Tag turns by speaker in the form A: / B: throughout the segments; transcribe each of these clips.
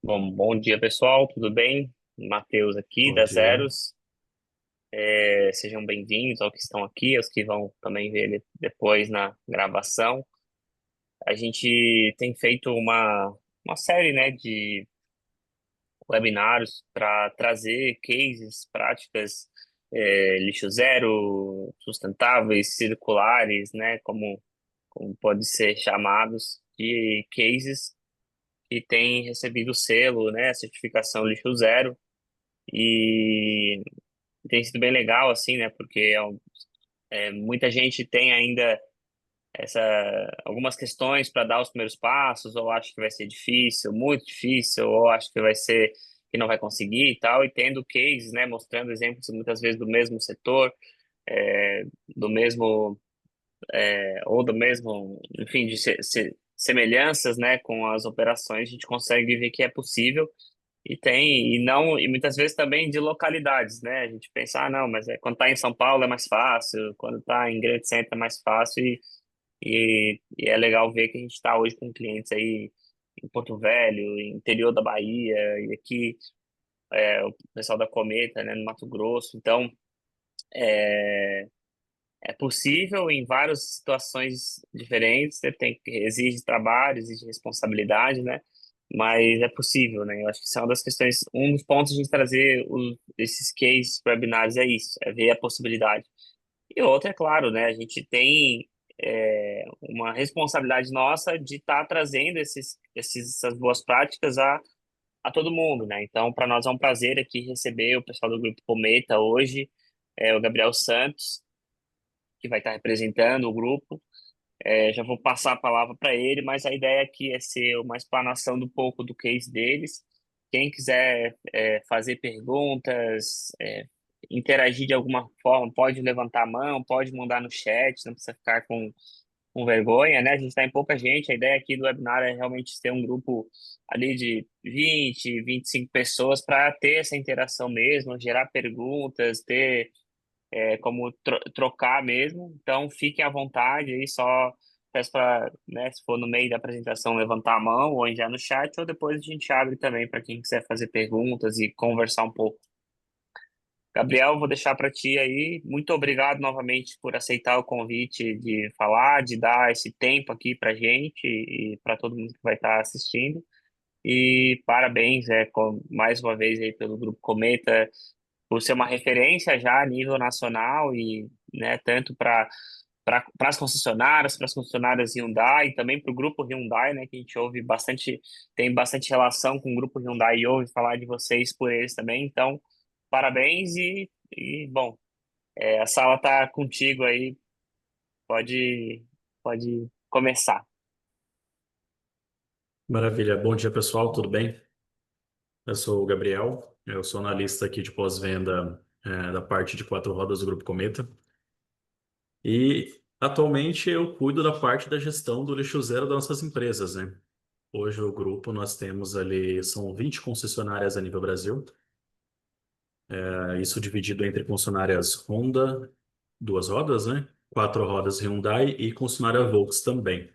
A: Bom dia, pessoal, tudo bem? Matheus aqui,
B: Bom
A: da
B: dia.
A: Zeros. Sejam bem-vindos aos que estão aqui, aos que vão também ver ele depois na gravação. A gente tem feito uma série, né, de webinários para trazer cases, práticas, lixo zero, sustentáveis, circulares, né, como pode ser chamados, de cases que têm recebido o selo, né, a certificação lixo zero. E tem sido bem legal, assim, né? Porque muita gente tem ainda essa, algumas questões para dar os primeiros passos, ou acha que vai ser difícil, muito difícil, ou acha que vai ser que não vai conseguir e tal, e tendo cases, né? Mostrando exemplos muitas vezes do mesmo setor, é, do mesmo, ou do mesmo, enfim, de semelhanças, né? Com as operações, a gente consegue ver que é possível. E muitas vezes também de localidades, né? A gente pensa, não, mas quando tá em São Paulo é mais fácil, quando tá em grande centro é mais fácil, e é legal ver que a gente está hoje com clientes aí em Porto Velho, interior da Bahia, e aqui o pessoal da Cometa, né, no Mato Grosso. Então, é, é possível em várias situações diferentes, né? Exige trabalho, exige responsabilidade, né? Mas é possível, né? Eu acho que isso é uma das questões, um dos pontos de a gente trazer esses cases webinários é isso, é ver a possibilidade. E outra, é claro, né? A gente tem uma responsabilidade nossa de estar trazendo essas boas práticas a todo mundo, né? Então, para nós é um prazer aqui receber o pessoal do Grupo Cometa hoje, o Gabriel Santos, que vai estar representando o grupo. Já vou passar a palavra para ele, mas a ideia aqui é ser uma explanação do pouco do case deles. Quem quiser fazer perguntas, interagir de alguma forma, pode levantar a mão, pode mandar no chat, não precisa ficar com vergonha, né? A gente está em pouca gente, a ideia aqui do webinar é realmente ter um grupo ali de 25 pessoas para ter essa interação mesmo, gerar perguntas, ter como trocar mesmo. Então, fiquem à vontade aí, só peço para, né, se for no meio da apresentação, levantar a mão ou enviar no chat, ou depois a gente abre também para quem quiser fazer perguntas e conversar um pouco. Gabriel, vou deixar para ti aí. Muito obrigado novamente por aceitar o convite de falar, de dar esse tempo aqui para gente e para todo mundo que vai estar assistindo. E parabéns, mais uma vez aí pelo Grupo Cometa, por ser uma referência já a nível nacional e, né, tanto para para as concessionárias Hyundai e também para o grupo Hyundai, né, que a gente ouve bastante, tem bastante relação com o grupo Hyundai e ouve falar de vocês por eles também. Então, parabéns bom, a sala está contigo aí, pode, pode começar.
B: Maravilha. Bom dia, pessoal. Tudo bem? Eu sou o Gabriel. Eu sou analista aqui de pós-venda, da parte de quatro rodas do Grupo Cometa. E atualmente eu cuido da parte da gestão do lixo zero das nossas empresas, né? Hoje o grupo nós temos ali, são 20 concessionárias a nível Brasil. Isso dividido entre concessionárias Honda, duas rodas, né? Quatro rodas Hyundai e concessionária Volks também.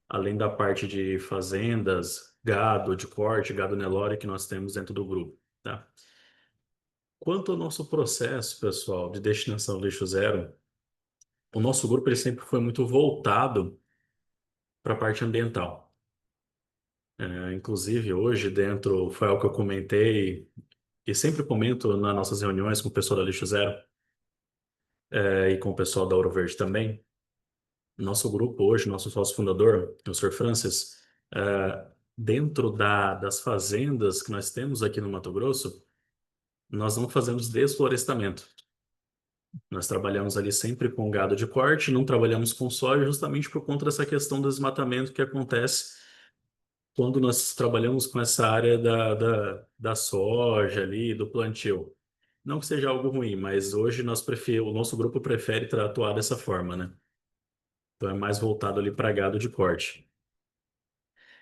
B: Além da parte de fazendas, gado de corte, gado Nelore que nós temos dentro do grupo, tá? Quanto ao nosso processo, pessoal, de destinação do lixo zero, o nosso grupo ele sempre foi muito voltado para a parte ambiental. Inclusive, hoje, dentro, foi algo que eu comentei e sempre comento nas nossas reuniões com o pessoal da Lixo Zero, e com o pessoal da Ouro Verde também. Nosso grupo hoje, nosso sócio fundador, o Sr. Francis, dentro das fazendas que nós temos aqui no Mato Grosso, nós não fazemos desflorestamento. Nós trabalhamos ali sempre com gado de corte, não trabalhamos com soja, justamente por conta dessa questão do desmatamento que acontece quando nós trabalhamos com essa área da soja ali, do plantio. Não que seja algo ruim, mas hoje o nosso grupo prefere atuar dessa forma, né? Então é mais voltado ali para gado de corte.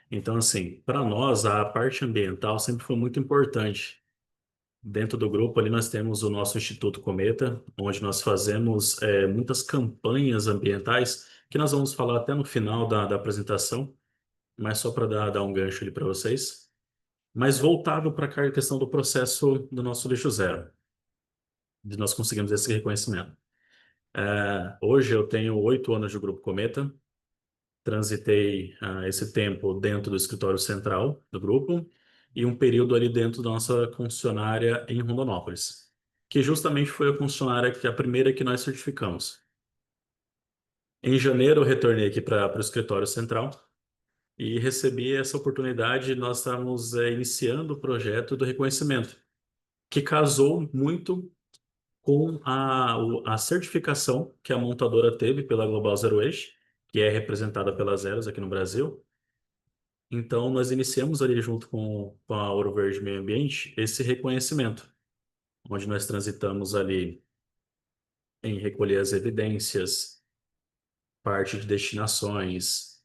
B: Então, assim, para nós, a parte ambiental sempre foi muito importante. Dentro do grupo ali nós temos o nosso Instituto Cometa, onde nós fazemos muitas campanhas ambientais, que nós vamos falar até no final da apresentação, mas só para dar um gancho ali para vocês. mas voltado para a questão do processo do nosso lixo zero, de nós conseguimos esse reconhecimento. Hoje eu tenho 8 anos de Grupo Cometa, transitei esse tempo dentro do escritório central do grupo e um período ali dentro da nossa concessionária em Rondonópolis, que justamente foi a concessionária que a primeira que nós certificamos. Em janeiro eu retornei aqui para o escritório central e recebi essa oportunidade. Nós estamos iniciando o projeto do reconhecimento, que casou muito com a certificação que a montadora teve pela Global Zero Waste, que é representada pela Zeros aqui no Brasil. Então, nós iniciamos ali junto com a Ouro Verde Meio Ambiente esse reconhecimento, onde nós transitamos ali em recolher as evidências, parte de destinações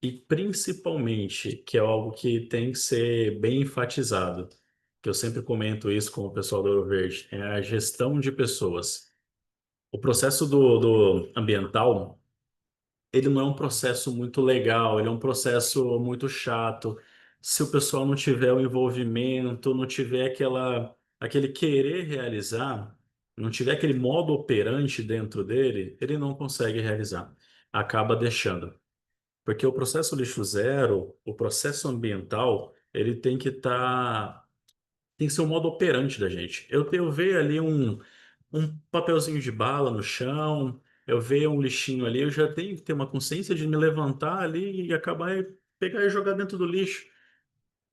B: e principalmente, que é algo que tem que ser bem enfatizado, que eu sempre comento isso com o pessoal do Ouro Verde, é a gestão de pessoas. O processo do ambiental, ele não é um processo muito legal, ele é um processo muito chato. Se o pessoal não tiver o envolvimento, não tiver aquele querer realizar, não tiver aquele modo operante dentro dele, ele não consegue realizar. Acaba deixando. Porque o processo lixo zero, o processo ambiental, ele tem que ser um modo operante da gente. Eu ver ali um papelzinho de bala no chão, eu ver um lixinho ali, eu já tenho que ter uma consciência de me levantar ali e acabar pegar e jogar dentro do lixo,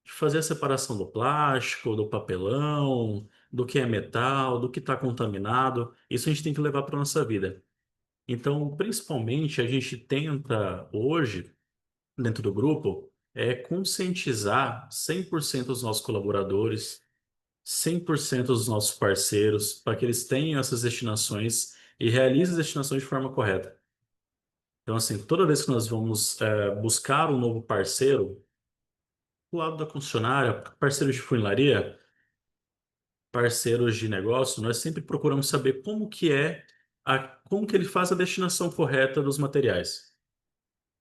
B: de fazer a separação do plástico, do papelão, do que é metal, do que está contaminado. Isso a gente tem que levar para nossa vida. Então, principalmente, a gente tenta hoje, dentro do grupo, conscientizar 100% os nossos colaboradores, 100% dos nossos parceiros, para que eles tenham essas destinações e realizem as destinações de forma correta. Então, assim, toda vez que nós vamos buscar um novo parceiro, do lado da concessionária, parceiros de funilaria, parceiros de negócio, nós sempre procuramos saber como que ele faz a destinação correta dos materiais.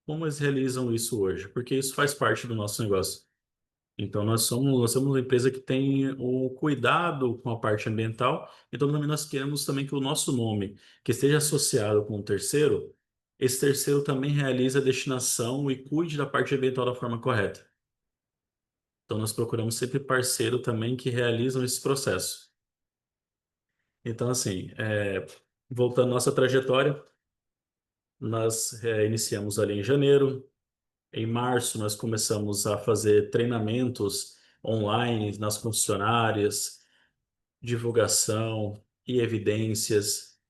B: Como eles realizam isso hoje? Porque isso faz parte do nosso negócio. Então, nós somos uma empresa que tem o cuidado com a parte ambiental, então também nós queremos também que o nosso nome, que esteja associado com um terceiro, esse terceiro também realize a destinação e cuide da parte ambiental da forma correta. Então, nós procuramos sempre parceiro também que realizam esse processo. Então, assim, voltando à nossa trajetória, nós iniciamos ali em janeiro. Em março, nós começamos a fazer treinamentos online nas concessionárias, divulgação e evidências.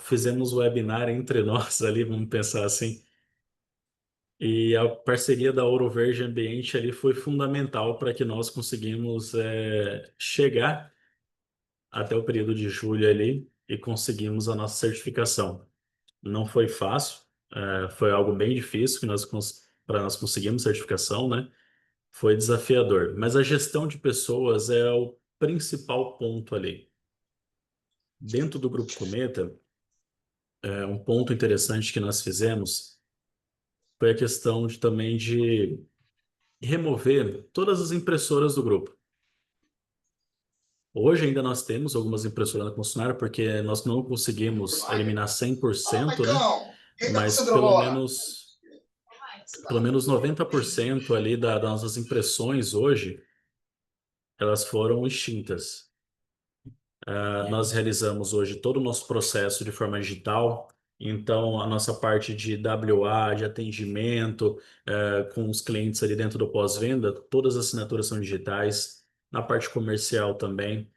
B: Fizemos um webinar entre nós ali, vamos pensar assim. E a parceria da Ouro Verde Ambiente ali foi fundamental para que nós conseguimos chegar até o período de julho ali e conseguimos a nossa certificação. Não foi fácil, foi algo bem difícil que para nós conseguirmos certificação, né? Foi desafiador, mas a gestão de pessoas é o principal ponto ali. Dentro do Grupo Cometa, um ponto interessante que nós fizemos foi a questão também de remover todas as impressoras do grupo. Hoje ainda nós temos algumas impressoras na concessionária porque nós não conseguimos eliminar 100%, né? Mas pelo menos 90% ali das nossas impressões hoje, elas foram extintas. Nós realizamos hoje todo o nosso processo de forma digital. Então, a nossa parte de WA, de atendimento, com os clientes ali dentro do pós-venda, todas as assinaturas são digitais. Na parte comercial também.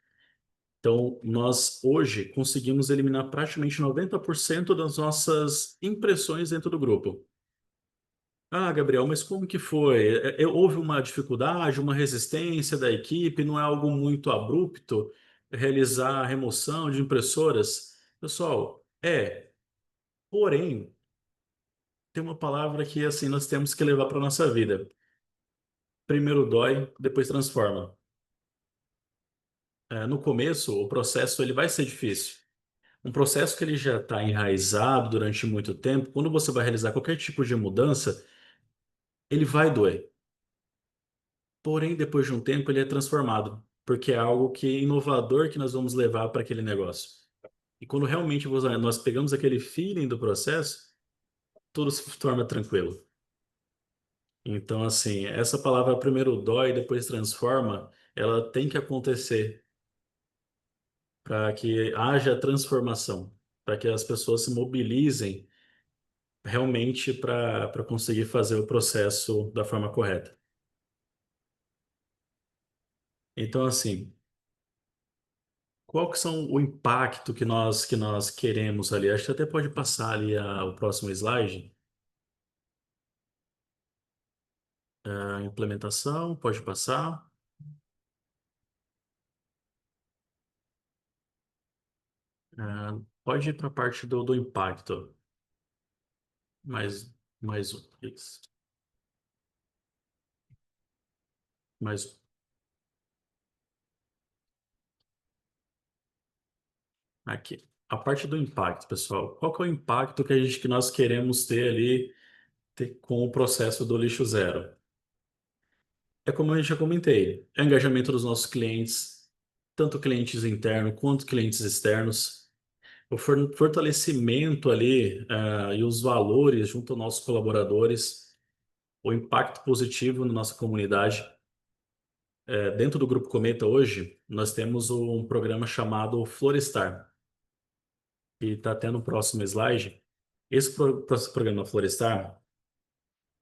B: Então, nós hoje conseguimos eliminar praticamente 90% das nossas impressões dentro do grupo. Ah, Gabriel, mas como que foi? Houve uma dificuldade, uma resistência da equipe? Não é algo muito abrupto realizar a remoção de impressoras? Pessoal, porém, tem uma palavra que assim nós temos que levar para nossa vida. Primeiro dói, depois transforma. No começo, o processo ele vai ser difícil. Um processo que ele já está enraizado durante muito tempo, quando você vai realizar qualquer tipo de mudança, ele vai doer. porém, depois de um tempo, ele é transformado, porque é algo que é inovador que nós vamos levar para aquele negócio. E quando realmente nós pegamos aquele feeling do processo, tudo se torna tranquilo. Então, assim, essa palavra primeiro dói, depois transforma, ela tem que acontecer para que haja transformação, para que as pessoas se mobilizem realmente para conseguir fazer o processo da forma correta. Então, assim, qual que são o impacto que nós queremos ali? Acho que até pode passar ali o próximo slide. A implementação, pode passar. Pode ir para a parte do impacto. Mais um. Isso. Mais um. Aqui. A parte do impacto, pessoal. Qual que é o impacto que nós queremos ter ali com o processo do lixo zero? É como eu já comentei, é o engajamento dos nossos clientes, tanto clientes internos quanto clientes externos, o fortalecimento ali, e os valores junto aos nossos colaboradores, o impacto positivo na nossa comunidade. Dentro do Grupo Cometa hoje, nós temos um programa chamado Florestar, que está até no próximo slide. Esse programa Florestar,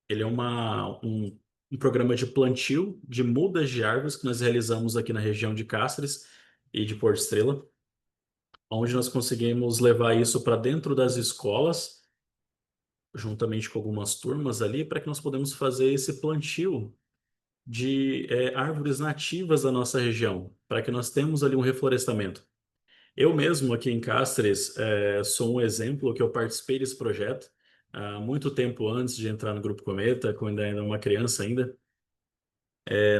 B: ele é um programa de plantio de mudas de árvores que nós realizamos aqui na região de Cáceres e de Porto Estrela, onde nós conseguimos levar isso para dentro das escolas, juntamente com algumas turmas ali, para que nós podemos fazer esse plantio de árvores nativas da nossa região, para que nós temos ali um reflorestamento. Eu mesmo aqui em Cáceres sou um exemplo que eu participei desse projeto há muito tempo antes de entrar no Grupo Cometa, quando ainda era uma criança ainda.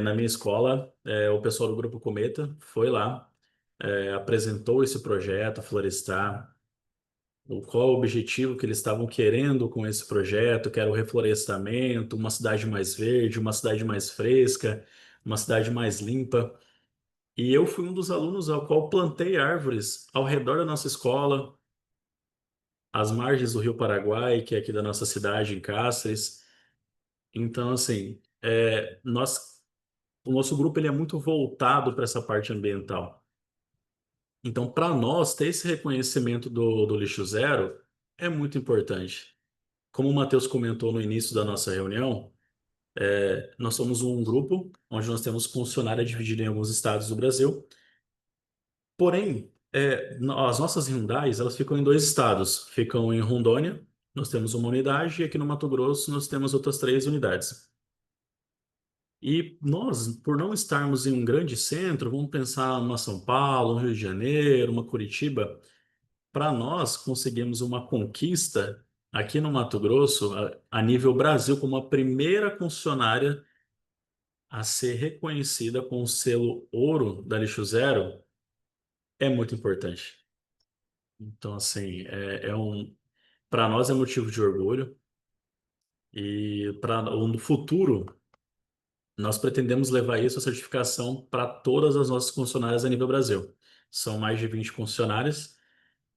B: Na minha escola, o pessoal do Grupo Cometa foi lá, apresentou esse projeto, Florestar, qual o objetivo que eles estavam querendo com esse projeto, que era o reflorestamento, uma cidade mais verde, uma cidade mais fresca, uma cidade mais limpa. E eu fui um dos alunos ao qual plantei árvores ao redor da nossa escola, às margens do Rio Paraguai, que é aqui da nossa cidade, em Cáceres. Então, assim, o nosso grupo ele é muito voltado para essa parte ambiental. Então, para nós, ter esse reconhecimento do lixo zero é muito importante. Como o Matheus comentou no início da nossa reunião, nós somos um grupo onde nós temos funcionários divididos em alguns estados do Brasil. Porém, as nossas Hyundais, elas ficam em dois estados. Ficam em Rondônia, nós temos uma unidade, e aqui no Mato Grosso nós temos outras três unidades. E nós, por não estarmos em um grande centro, vamos pensar uma São Paulo, um Rio de Janeiro, uma Curitiba, para nós conseguimos uma conquista aqui no Mato Grosso, a nível Brasil, como a primeira concessionária a ser reconhecida com o selo ouro da Lixo Zero, é muito importante. Então, assim, para nós é motivo de orgulho e para no futuro nós pretendemos levar isso, a certificação, para todas as nossas concessionárias a nível Brasil. São mais de 20 concessionárias.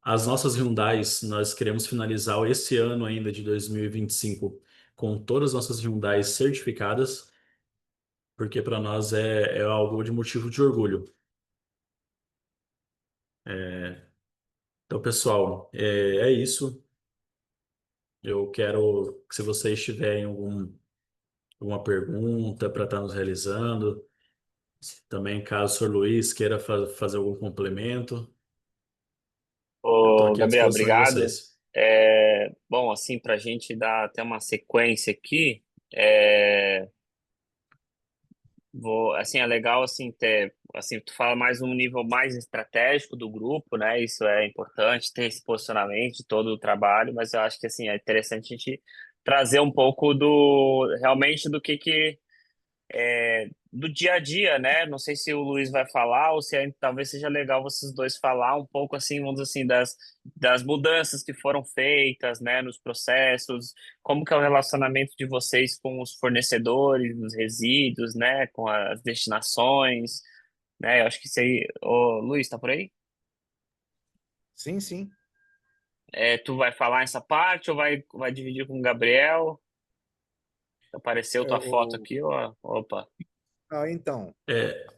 B: As nossas Hyundais, nós queremos finalizar esse ano ainda de 2025 com todas as nossas Hyundais certificadas, porque para nós é algo de motivo de orgulho. Então, pessoal, é isso. Eu quero que, se vocês tiverem alguma pergunta para estar nos realizando, também caso o Sr. Luiz queira fazer algum complemento, eu estou
A: Ô,
B: aqui à
A: Gabriel,
B: disposição de
A: obrigado.
B: vocês.
A: Bom, assim, para a gente dar até uma sequência aqui, é, assim, é legal assim ter, assim, tu fala mais um nível mais estratégico do grupo, né? Isso é importante ter esse posicionamento de todo o trabalho, mas eu acho que assim é interessante a gente trazer um pouco do realmente do que do dia a dia, né? Não sei se o Luiz vai falar ou se talvez seja legal vocês dois falar um pouco assim, vamos dizer assim, das mudanças que foram feitas, né, nos processos, como que é o relacionamento de vocês com os fornecedores, os resíduos, né, com as destinações, né? Eu acho que isso aí, ô, Luiz, tá por aí?
C: Sim, sim.
A: Tu vai falar essa parte ou vai dividir com o Gabriel? Apareceu
C: É,
A: tua foto aqui, ó. Opa.
C: então,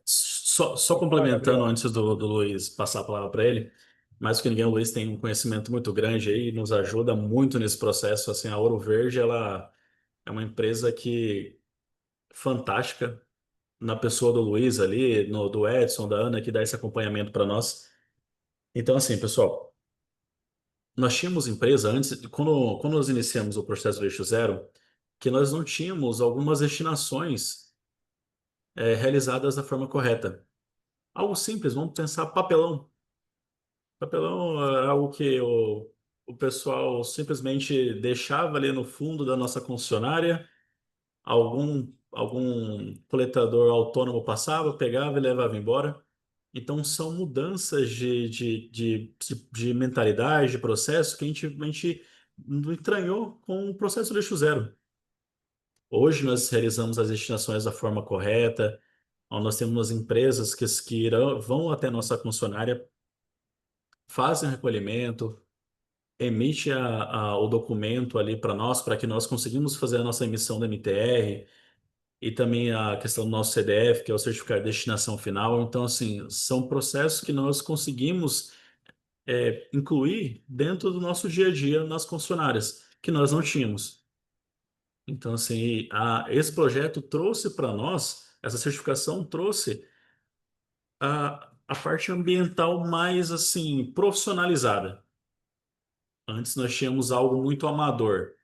B: Só
C: pode falar,
B: complementando
C: Gabriel.
B: antes do Luiz passar a palavra para ele, mais do que ninguém, o Luiz tem um conhecimento muito grande aí, e nos ajuda muito nesse processo. Assim, a Ouro Verde, ela é uma empresa que fantástica na pessoa do Luiz ali, do Edson, da Ana, que dá esse acompanhamento para nós. Então, assim, pessoal, nós tínhamos empresa antes, quando nós iniciamos o processo do Eixo Zero, que nós não tínhamos algumas destinações realizadas da forma correta. Algo simples, vamos pensar papelão. Papelão era algo que o pessoal simplesmente deixava ali no fundo da nossa concessionária, algum coletador autônomo passava, pegava e levava embora. Então, são mudanças de mentalidade, de processo, que a gente entranhou com o processo do Lixo Zero. Hoje, nós realizamos as destinações da forma correta, onde nós temos empresas que vão até a nossa concessionária, fazem o recolhimento, emite o documento ali para nós, para que nós conseguimos fazer a nossa emissão da MTR e também a questão do nosso CDF, que é o Certificado de Destinação Final. Então, assim, são processos que nós conseguimos incluir dentro do nosso dia a dia nas concessionárias, que nós não tínhamos. Então, assim, esse projeto trouxe para nós, essa certificação trouxe a parte ambiental mais, assim, profissionalizada. Antes nós tínhamos algo muito amador.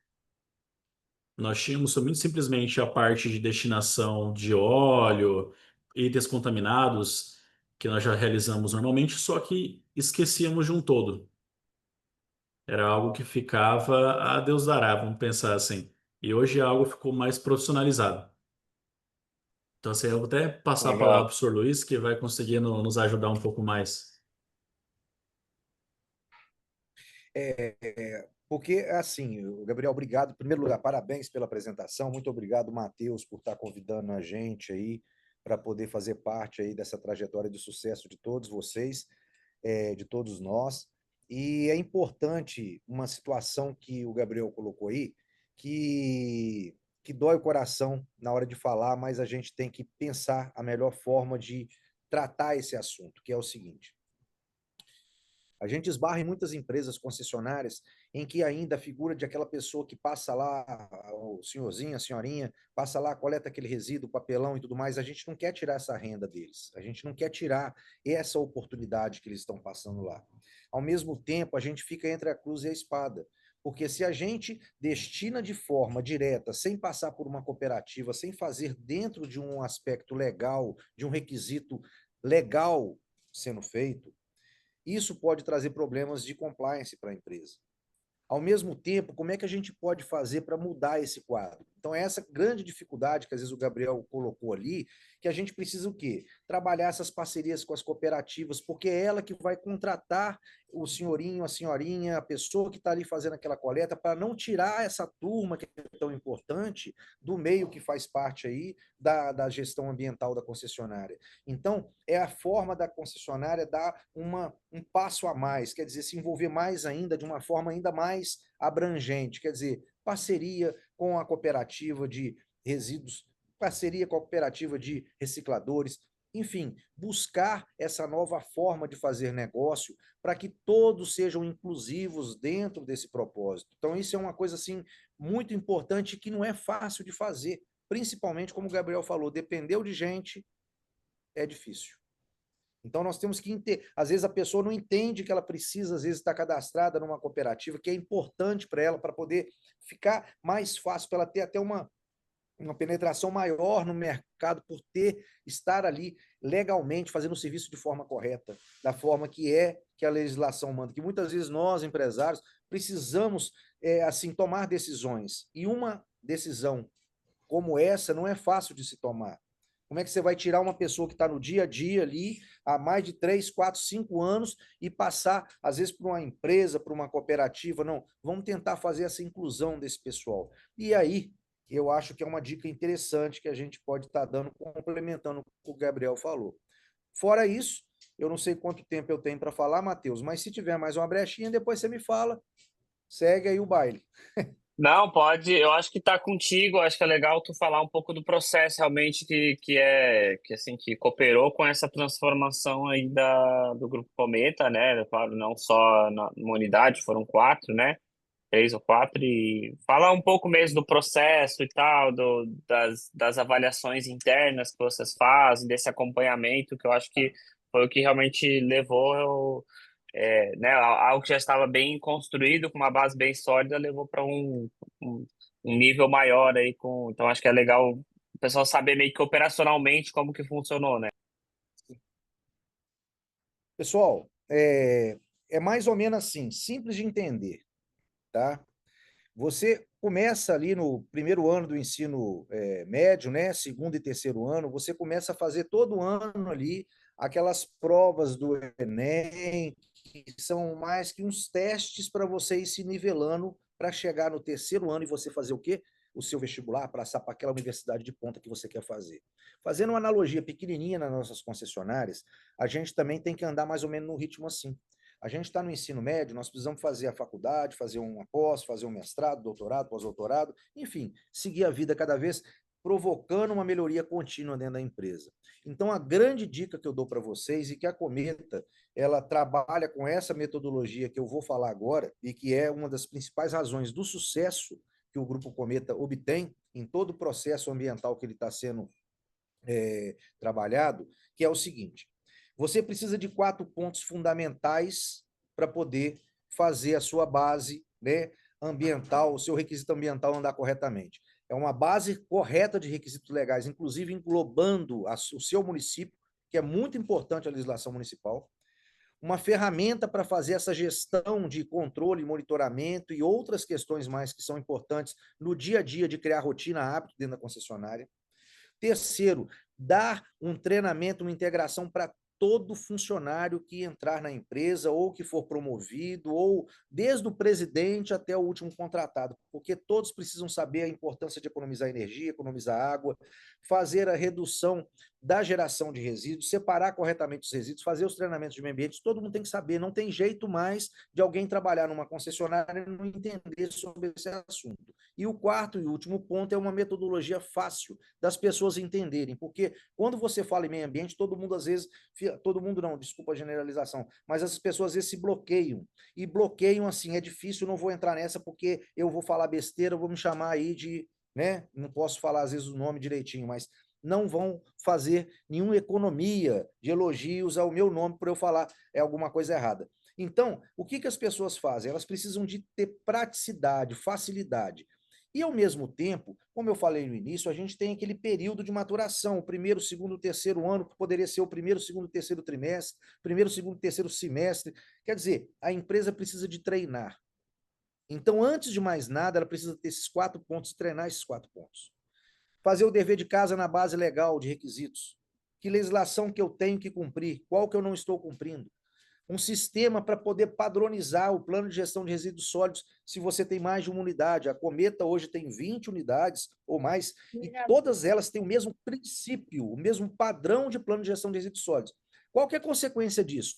B: Nós tínhamos muito simplesmente a parte de destinação de óleo e descontaminados, que nós já realizamos normalmente, só que esquecíamos de um todo. Era algo que ficava a Deus dará, vamos pensar assim. E hoje algo ficou mais profissionalizado. Então, assim, eu vou até passar a palavra
A: Legal.
B: para o senhor Luiz, que vai conseguir nos ajudar um pouco mais.
C: Porque, assim, Gabriel, obrigado. Em primeiro lugar, parabéns pela apresentação. Muito obrigado, Matheus, por estar convidando a gente aí para poder fazer parte aí dessa trajetória de sucesso de todos vocês, de todos nós. E é importante uma situação que o Gabriel colocou aí, que, que dói o coração na hora de falar, mas a gente tem que pensar a melhor forma de tratar esse assunto, que é o seguinte. A gente esbarra em muitas empresas concessionárias em que ainda a figura de aquela pessoa que passa lá, o senhorzinho, a senhorinha, passa lá, coleta aquele resíduo, papelão e tudo mais, a gente não quer tirar essa renda deles, a gente não quer tirar essa oportunidade que eles estão passando lá. Ao mesmo tempo, a gente fica entre a cruz e a espada, porque se a gente destina de forma direta, sem passar por uma cooperativa, sem fazer dentro de um aspecto legal, de um requisito legal sendo feito, isso pode trazer problemas de compliance para a empresa. Ao mesmo tempo, como é que a gente pode fazer para mudar esse quadro? Então, é essa grande dificuldade que às vezes o Gabriel colocou ali, que a gente precisa o quê? Trabalhar essas parcerias com as cooperativas, porque é ela que vai contratar o senhorinho, a senhorinha, a pessoa que está ali fazendo aquela coleta, para não tirar essa turma que é tão importante do meio que faz parte aí da gestão ambiental da concessionária. Então, é a forma da concessionária dar um passo a mais, quer dizer, se envolver mais ainda, de uma forma ainda mais abrangente, quer dizer, parceria com a cooperativa de resíduos, parceria com a cooperativa de recicladores, enfim, buscar essa nova forma de fazer negócio para que todos sejam inclusivos dentro desse propósito. Então, isso é uma coisa assim muito importante que não é fácil de fazer, principalmente como o Gabriel falou, dependeu de gente, é difícil. Então nós temos que às vezes a pessoa não entende que ela precisa às vezes estar cadastrada numa cooperativa, que é importante para ela para poder ficar mais fácil para ela ter até uma penetração maior no mercado por estar ali legalmente fazendo o serviço de forma correta, da forma que a legislação manda, que muitas vezes nós empresários precisamos assim tomar decisões, e uma decisão como essa não é fácil de se tomar. Como é que você vai tirar uma pessoa que está no dia a dia ali, há mais de 3, 4, 5 anos, e passar, às vezes, para uma empresa, para uma cooperativa? Não, vamos tentar fazer essa inclusão desse pessoal. E aí, eu acho que é uma dica interessante que a gente pode estar dando, complementando o que o Gabriel falou. Fora isso, eu não sei quanto tempo eu tenho para falar, Matheus, mas se tiver mais uma brechinha, depois você me fala, segue aí o baile.
A: Não, pode. Eu acho que tá contigo. Acho que é legal tu falar um pouco do processo realmente que assim que cooperou com essa transformação aí do Grupo Cometa, né? Claro, não só numa unidade, foram 4, né? 3 ou 4 e falar um pouco mesmo do processo e tal, das avaliações internas que vocês fazem, desse acompanhamento que eu acho que foi o que realmente levou né, algo que já estava bem construído, com uma base bem sólida, levou para um, um nível maior aí então acho que é legal o pessoal saber meio que operacionalmente como que funcionou, né?
C: Pessoal, é mais ou menos assim, simples de entender, tá? Você começa ali no primeiro ano do ensino médio, né? Segundo e terceiro ano, você começa a fazer todo ano ali aquelas provas do Enem, que são mais que uns testes para você ir se nivelando para chegar no terceiro ano e você fazer o quê? O seu vestibular, passar para aquela universidade de ponta que você quer fazer. Fazendo uma analogia pequenininha nas nossas concessionárias, a gente também tem que andar mais ou menos no ritmo assim. A gente está no ensino médio, nós precisamos fazer a faculdade, fazer uma pós, fazer um mestrado, doutorado, pós-doutorado, enfim, seguir a vida cada vez provocando uma melhoria contínua dentro da empresa. Então, a grande dica que eu dou para vocês e que a Cometa ela trabalha com essa metodologia que eu vou falar agora e que é uma das principais razões do sucesso que o Grupo Cometa obtém em todo o processo ambiental que ele está sendo trabalhado, que é o seguinte: você precisa de 4 pontos fundamentais para poder fazer a sua base, né, ambiental, o seu requisito ambiental andar corretamente. É uma base correta de requisitos legais, inclusive englobando o seu município, que é muito importante a legislação municipal. Uma ferramenta para fazer essa gestão de controle, monitoramento e outras questões mais que são importantes no dia a dia de criar rotina, hábito dentro da concessionária. Terceiro, dar um treinamento, uma integração para todo funcionário que entrar na empresa ou que for promovido, ou desde o presidente até o último contratado, porque todos precisam saber a importância de economizar energia, economizar água, fazer a redução da geração de resíduos, separar corretamente os resíduos, fazer os treinamentos de meio ambiente, todo mundo tem que saber, não tem jeito mais de alguém trabalhar numa concessionária e não entender sobre esse assunto. E o quarto e último ponto é uma metodologia fácil das pessoas entenderem, porque quando você fala em meio ambiente, todo mundo às vezes, todo mundo não, desculpa a generalização, mas as pessoas às vezes se bloqueiam, e bloqueiam assim, é difícil, não vou entrar nessa porque eu vou falar besteira, eu vou me chamar aí de, né, não posso falar às vezes o nome direitinho, mas não vão fazer nenhuma economia de elogios ao meu nome por eu falar alguma coisa errada. Então, o que as pessoas fazem? Elas precisam de ter praticidade, facilidade. E, ao mesmo tempo, como eu falei no início, a gente tem aquele período de maturação, o primeiro, segundo, terceiro ano, que poderia ser o primeiro, segundo, terceiro trimestre, primeiro, segundo, terceiro semestre. Quer dizer, a empresa precisa de treinar. Então, antes de mais nada, ela precisa ter esses 4 pontos, treinar esses 4 pontos. Fazer o dever de casa na base legal de requisitos. Que legislação que eu tenho que cumprir? Qual que eu não estou cumprindo? Um sistema para poder padronizar o plano de gestão de resíduos sólidos se você tem mais de uma unidade. A Cometa hoje tem 20 unidades ou mais, e todas elas têm o mesmo princípio, o mesmo padrão de plano de gestão de resíduos sólidos. Qual que é a consequência disso?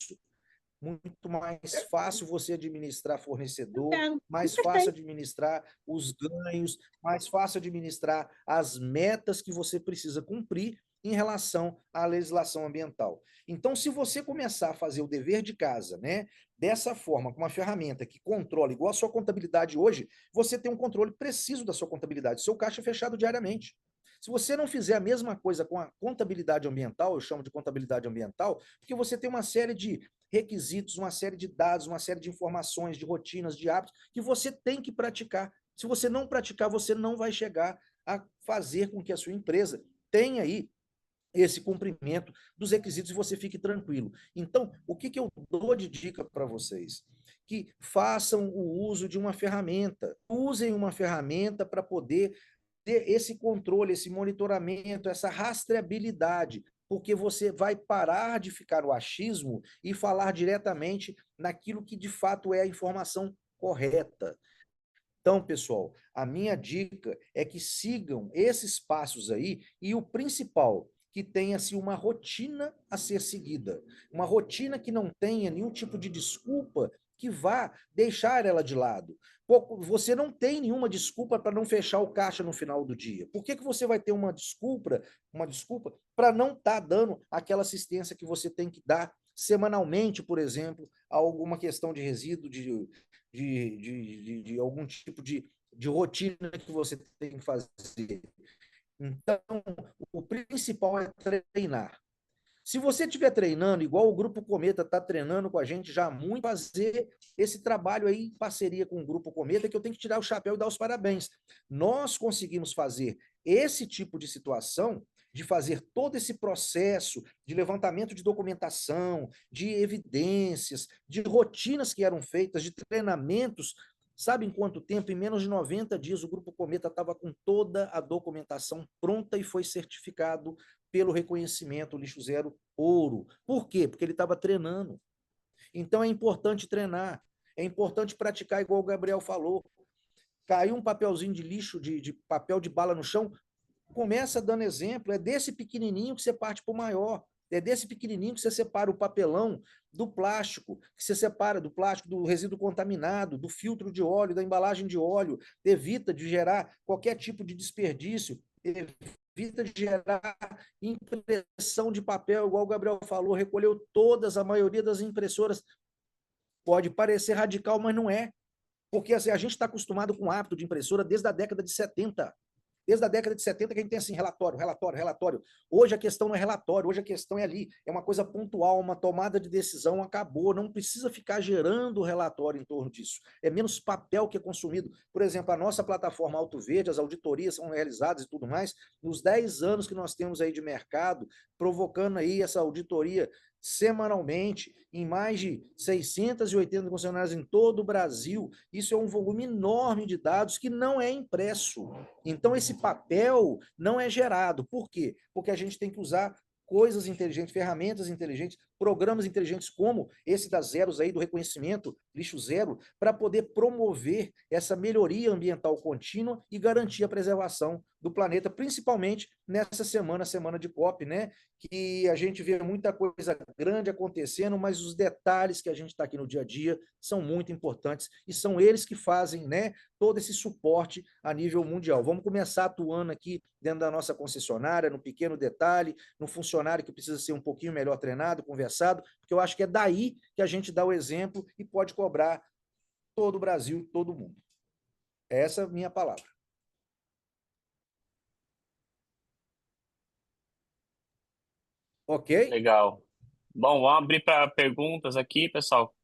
C: Muito mais fácil você administrar fornecedor, mais fácil administrar os ganhos, mais fácil administrar as metas que você precisa cumprir em relação à legislação ambiental. Então, se você começar a fazer o dever de casa, né, dessa forma, com uma ferramenta que controla, igual a sua contabilidade hoje, você tem um controle preciso da sua contabilidade, seu caixa é fechado diariamente. Se você não fizer a mesma coisa com a contabilidade ambiental, eu chamo de contabilidade ambiental, porque você tem uma série de requisitos, uma série de dados, uma série de informações, de rotinas, de hábitos, que você tem que praticar. Se você não praticar, você não vai chegar a fazer com que a sua empresa tenha aí esse cumprimento dos requisitos e você fique tranquilo. Então, o que eu dou de dica para vocês? Que façam o uso de uma ferramenta. Usem uma ferramenta para poder esse controle, esse monitoramento, essa rastreabilidade, porque você vai parar de ficar no achismo e falar diretamente naquilo que de fato é a informação correta. Então, pessoal, a minha dica é que sigam esses passos aí e o principal, que tenha-se uma rotina a ser seguida. Uma rotina que não tenha nenhum tipo de desculpa que vá deixar ela de lado. Você não tem nenhuma desculpa para não fechar o caixa no final do dia. Por que você vai ter uma desculpa para não estar dando aquela assistência que você tem que dar semanalmente, por exemplo, a alguma questão de resíduo, de algum tipo de rotina que você tem que fazer. Então, o principal é treinar. Se você estiver treinando, igual o Grupo Cometa está treinando com a gente já há muito, fazer esse trabalho aí em parceria com o Grupo Cometa, que eu tenho que tirar o chapéu e dar os parabéns. Nós conseguimos fazer esse tipo de situação, de fazer todo esse processo de levantamento de documentação, de evidências, de rotinas que eram feitas, de treinamentos. Sabe em quanto tempo? Em menos de 90 dias, o Grupo Cometa estava com toda a documentação pronta e foi certificado pelo reconhecimento Lixo Zero Ouro. Por quê? Porque ele estava treinando. Então é importante treinar, é importante praticar igual o Gabriel falou. Caiu um papelzinho de lixo, de papel de bala no chão, começa dando exemplo, é desse pequenininho que você parte para o maior. É desse pequenininho que você separa o papelão do plástico, que você separa do plástico, do resíduo contaminado, do filtro de óleo, da embalagem de óleo, evita de gerar qualquer tipo de desperdício, evita de gerar impressão de papel, igual o Gabriel falou, recolheu todas, a maioria das impressoras. Pode parecer radical, mas não é. Porque assim, a gente está acostumado com o hábito de impressora desde a década de 70. Desde a década de 70 que a gente tem assim, relatório, relatório, relatório. Hoje a questão não é relatório, hoje a questão é ali, é uma coisa pontual, uma tomada de decisão, acabou, não precisa ficar gerando relatório em torno disso. É menos papel que é consumido. Por exemplo, a nossa plataforma Auto Verde, as auditorias são realizadas e tudo mais, nos 10 anos que nós temos aí de mercado, provocando aí essa auditoria semanalmente, em mais de 680 concessionárias em todo o Brasil. Isso é um volume enorme de dados que não é impresso. Então, esse papel não é gerado. Por quê? Porque a gente tem que usar coisas inteligentes, ferramentas inteligentes, programas inteligentes como esse das zeros aí, do reconhecimento, lixo zero, para poder promover essa melhoria ambiental contínua e garantir a preservação do planeta, principalmente nessa semana, semana de COP, né? Que a gente vê muita coisa grande acontecendo, mas os detalhes que a gente está aqui no dia a dia são muito importantes e são eles que fazem, né, todo esse suporte a nível mundial. Vamos começar atuando aqui dentro da nossa concessionária, no pequeno detalhe, no funcionário que precisa ser um pouquinho melhor treinado, conversado, porque eu acho que é daí que a gente dá o exemplo e pode cobrar todo o Brasil, todo mundo. Essa é a minha palavra. Ok?
A: Legal. Bom, vamos abrir para perguntas aqui, pessoal.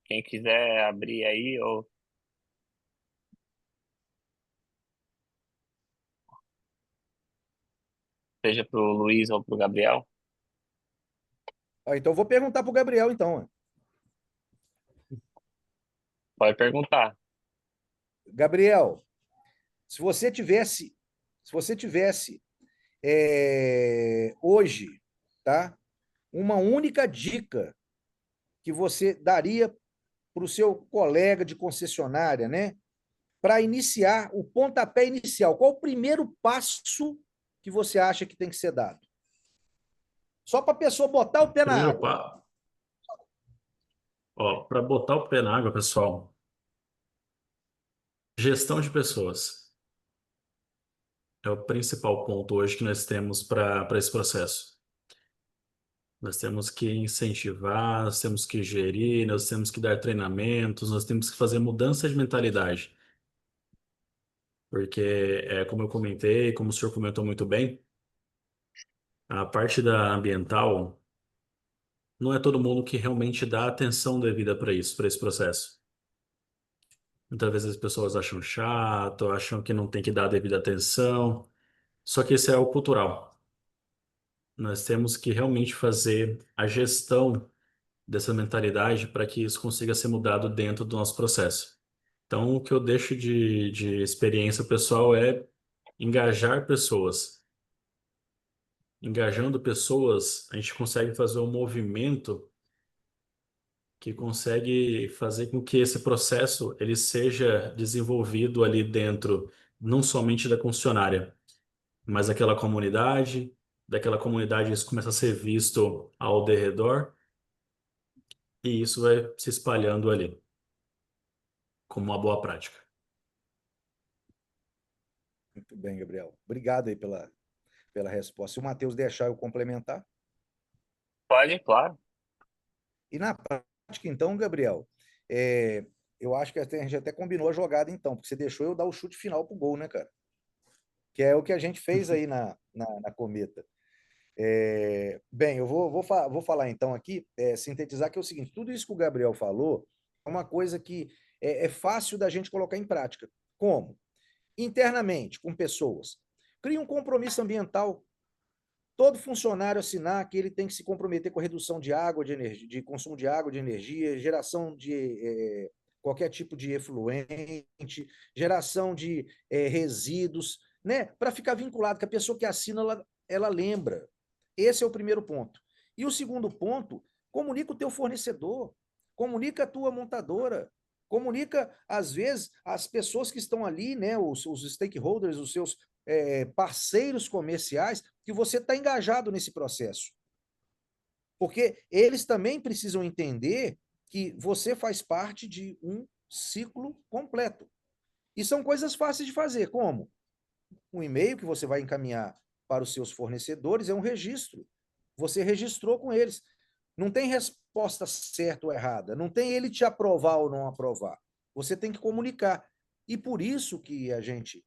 A: Quem quiser abrir aí, ou seja para o Luiz ou para o Gabriel.
C: Então, vou perguntar para o Gabriel, então.
A: Pode perguntar.
C: Gabriel, se você tivesse hoje, tá? Uma única dica que você daria para o seu colega de concessionária, né? Para iniciar o pontapé inicial. Qual o primeiro passo que você acha que tem que ser dado? Só para a pessoa botar o pé na
B: Primeiro
C: água.
B: passo, ó, para botar o pé na água, pessoal, gestão de pessoas é o principal ponto hoje que nós temos para esse processo. Nós temos que incentivar, nós temos que gerir, nós temos que dar treinamentos, nós temos que fazer mudança de mentalidade. Porque, como eu comentei, como o senhor comentou muito bem, a parte da ambiental não é todo mundo que realmente dá atenção devida para isso, para esse processo. Muitas vezes as pessoas acham chato, acham que não tem que dar a devida atenção, só que esse é o cultural. Nós temos que realmente fazer a gestão dessa mentalidade para que isso consiga ser mudado dentro do nosso processo. Então, o que eu deixo de experiência pessoal é engajar pessoas. Engajando pessoas, a gente consegue fazer um movimento que consegue fazer com que esse processo ele seja desenvolvido ali dentro, não somente da concessionária, mas daquela comunidade isso começa a ser visto ao derredor e isso vai se espalhando ali como uma boa prática.
C: Muito bem, Gabriel. Obrigado aí pela resposta. Se o Matheus deixar eu complementar.
A: Pode, claro.
C: E na prática, então, Gabriel, eu acho que a gente até combinou a jogada, então, porque você deixou eu dar o chute final pro gol, né, cara? Que é o que a gente fez aí na Cometa. Bem, eu vou falar então aqui, sintetizar que é o seguinte: tudo isso que o Gabriel falou é uma coisa que é fácil da gente colocar em prática. Como? Internamente, com pessoas. Cria um compromisso ambiental. Todo funcionário assinar que ele tem que se comprometer com a redução de água, de energia, de consumo de água, de energia, geração de qualquer tipo de efluente, geração de resíduos, né? Para ficar vinculado, que a pessoa que assina, ela lembra. Esse é o primeiro ponto. E o segundo ponto, comunica o teu fornecedor, comunica a tua montadora, comunica, às vezes, as pessoas que estão ali, né, os stakeholders, os seus parceiros comerciais, que você está engajado nesse processo. Porque eles também precisam entender que você faz parte de um ciclo completo. E são coisas fáceis de fazer, como um e-mail que você vai encaminhar para os seus fornecedores, é um registro. Você registrou com eles. Não tem resposta certa ou errada. Não tem ele te aprovar ou não aprovar. Você tem que comunicar. E por isso que a gente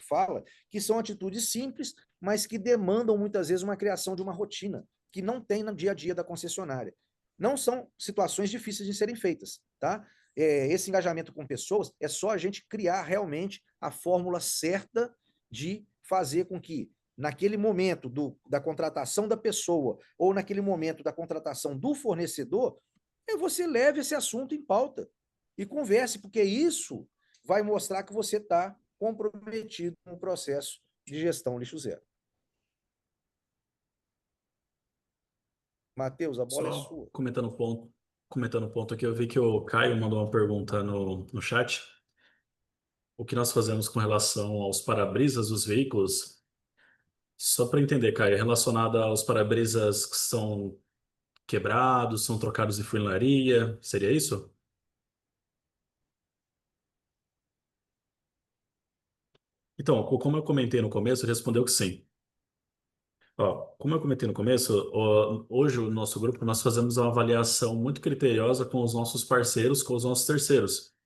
C: fala que são atitudes simples, mas que demandam muitas vezes uma criação de uma rotina que não tem no dia a dia da concessionária. Não são situações difíceis de serem feitas, tá? Esse engajamento com pessoas é só a gente criar realmente a fórmula certa de fazer com que naquele momento da contratação da pessoa ou naquele momento da contratação do fornecedor, você leve esse assunto em pauta e converse, porque isso vai mostrar que você está comprometido com o processo de gestão lixo zero. Matheus, a bola é
B: Só
C: sua.
B: comentando um ponto aqui, eu vi que o Caio mandou uma pergunta no chat. O que nós fazemos com relação aos para-brisas dos veículos? Só para entender, Caio, relacionado aos para-brisas que são quebrados, são trocados de funilaria, seria isso? Então, como eu comentei no começo, ele respondeu que sim. Ó, como eu comentei no começo, hoje o nosso grupo nós fazemos uma avaliação muito criteriosa com os nossos parceiros, com os nossos terceiros.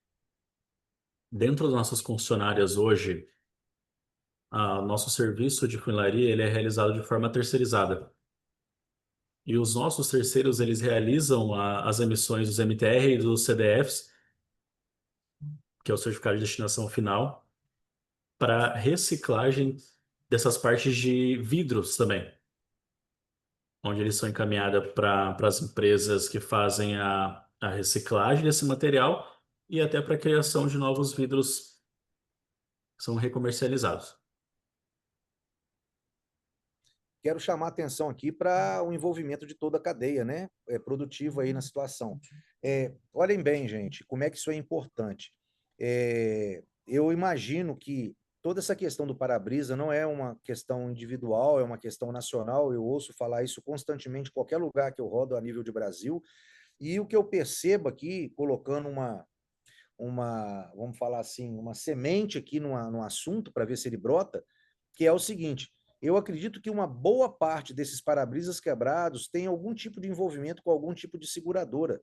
B: Dentro das nossas concessionárias hoje, nosso serviço de funilaria ele é realizado de forma terceirizada. E os nossos terceiros eles realizam as emissões dos MTR e dos CDFs, que é o certificado de destinação final, para reciclagem dessas partes de vidros também, onde eles são encaminhados para as empresas que fazem a reciclagem desse material e até para a criação de novos vidros que são recomercializados.
C: Quero chamar a atenção aqui para o envolvimento de toda a cadeia, né, produtiva aí na situação. Olhem bem, gente, como é que isso é importante. Eu imagino que toda essa questão do para-brisa não é uma questão individual, é uma questão nacional. Eu ouço falar isso constantemente em qualquer lugar que eu rodo a nível de Brasil. E o que eu percebo aqui, colocando vamos falar assim, uma semente aqui num assunto para ver se ele brota, que é o seguinte: eu acredito que uma boa parte desses para-brisas quebrados tem algum tipo de envolvimento com algum tipo de seguradora.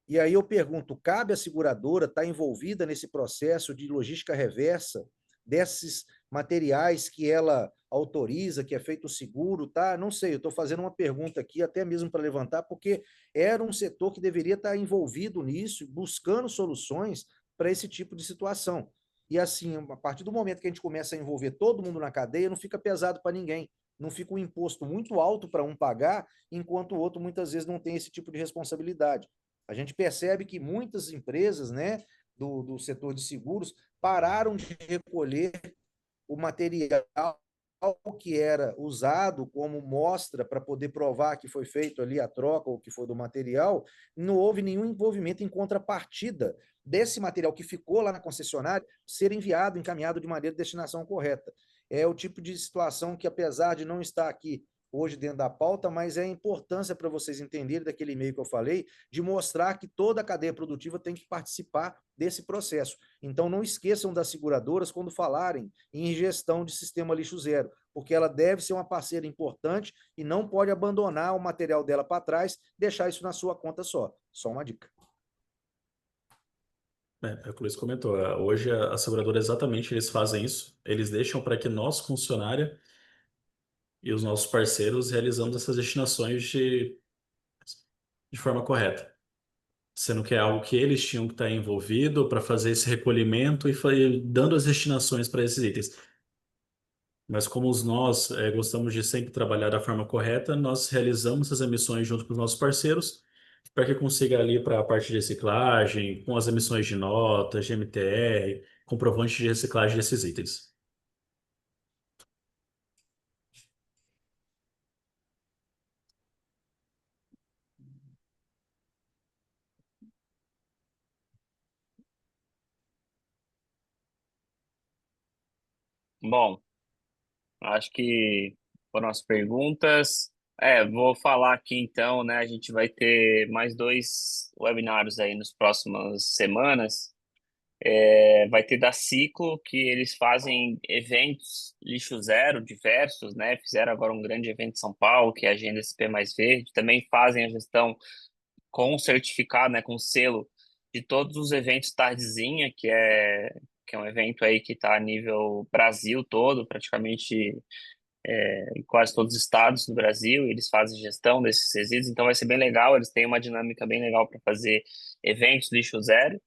C: E aí eu pergunto, cabe à seguradora estar envolvida nesse processo de logística reversa desses materiais que ela autoriza, que é feito o seguro, tá? Não sei, eu estou fazendo uma pergunta aqui, até mesmo para levantar, porque era um setor que deveria estar envolvido nisso, buscando soluções para esse tipo de situação. E assim, a partir do momento que a gente começa a envolver todo mundo na cadeia, não fica pesado para ninguém. Não fica um imposto muito alto para um pagar, enquanto o outro muitas vezes não tem esse tipo de responsabilidade. A gente percebe que muitas empresas, né, do setor de seguros pararam de recolher o material que era usado como mostra para poder provar que foi feito ali a troca ou que foi do material, não houve nenhum envolvimento em contrapartida desse material que ficou lá na concessionária ser enviado, encaminhado de maneira de destinação correta. É o tipo de situação que, apesar de não estar aqui hoje dentro da pauta, mas é a importância para vocês entenderem daquele e-mail que eu falei, de mostrar que toda a cadeia produtiva tem que participar desse processo. Então, não esqueçam das seguradoras quando falarem em gestão de sistema lixo zero, porque ela deve ser uma parceira importante e não pode abandonar o material dela para trás, deixar isso na sua conta só. Só uma dica.
B: É o que o Luiz comentou. Hoje a seguradora exatamente eles fazem isso. Eles deixam para que nós, funcionária, e os nossos parceiros realizamos essas destinações de forma correta. Sendo que é algo que eles tinham que estar envolvido para fazer esse recolhimento e foi dando as destinações para esses itens. Mas como nós gostamos de sempre trabalhar da forma correta, nós realizamos essas emissões junto com os nossos parceiros para que consiga ali para a parte de reciclagem, com as emissões de notas, de MTR, comprovante de reciclagem desses itens.
A: Bom, acho que foram as perguntas. Vou falar aqui então, né? A gente vai ter mais dois webinários aí nas próximas semanas. Vai ter da Ciclo, que eles fazem eventos lixo zero diversos, né? Fizeram agora um grande evento em São Paulo, que é a Agenda SP Mais Verde. Também fazem a gestão com certificado, né? Com selo de todos os eventos Tardezinha, que é um evento aí que está a nível Brasil todo, praticamente em quase todos os estados do Brasil. Eles fazem gestão desses resíduos, então vai ser bem legal. Eles têm uma dinâmica bem legal para fazer eventos lixo zero.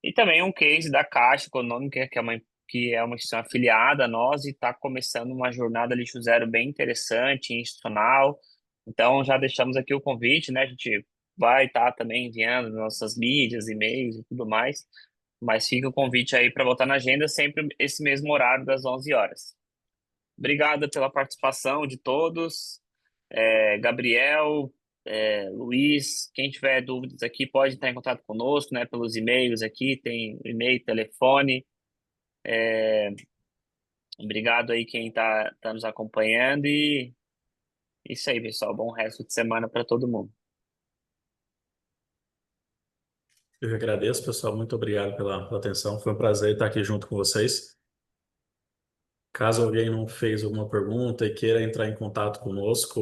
A: E também um case da Caixa Econômica, que é uma instituição afiliada a nós e está começando uma jornada lixo zero bem interessante, institucional. Então, já deixamos aqui o convite, né? A gente vai estar também enviando nossas mídias, e-mails e tudo mais, mas fica o convite aí para botar na agenda sempre esse mesmo horário das 11 horas. Obrigado pela participação de todos. Gabriel, Luiz, quem tiver dúvidas aqui pode entrar em contato conosco, né, pelos e-mails aqui, tem e-mail, telefone. Obrigado aí quem tá nos acompanhando e isso aí, pessoal. Bom resto de semana para todo mundo.
B: Eu que agradeço, pessoal. Muito obrigado pela atenção. Foi um prazer estar aqui junto com vocês. Caso alguém não fez alguma pergunta e queira entrar em contato conosco,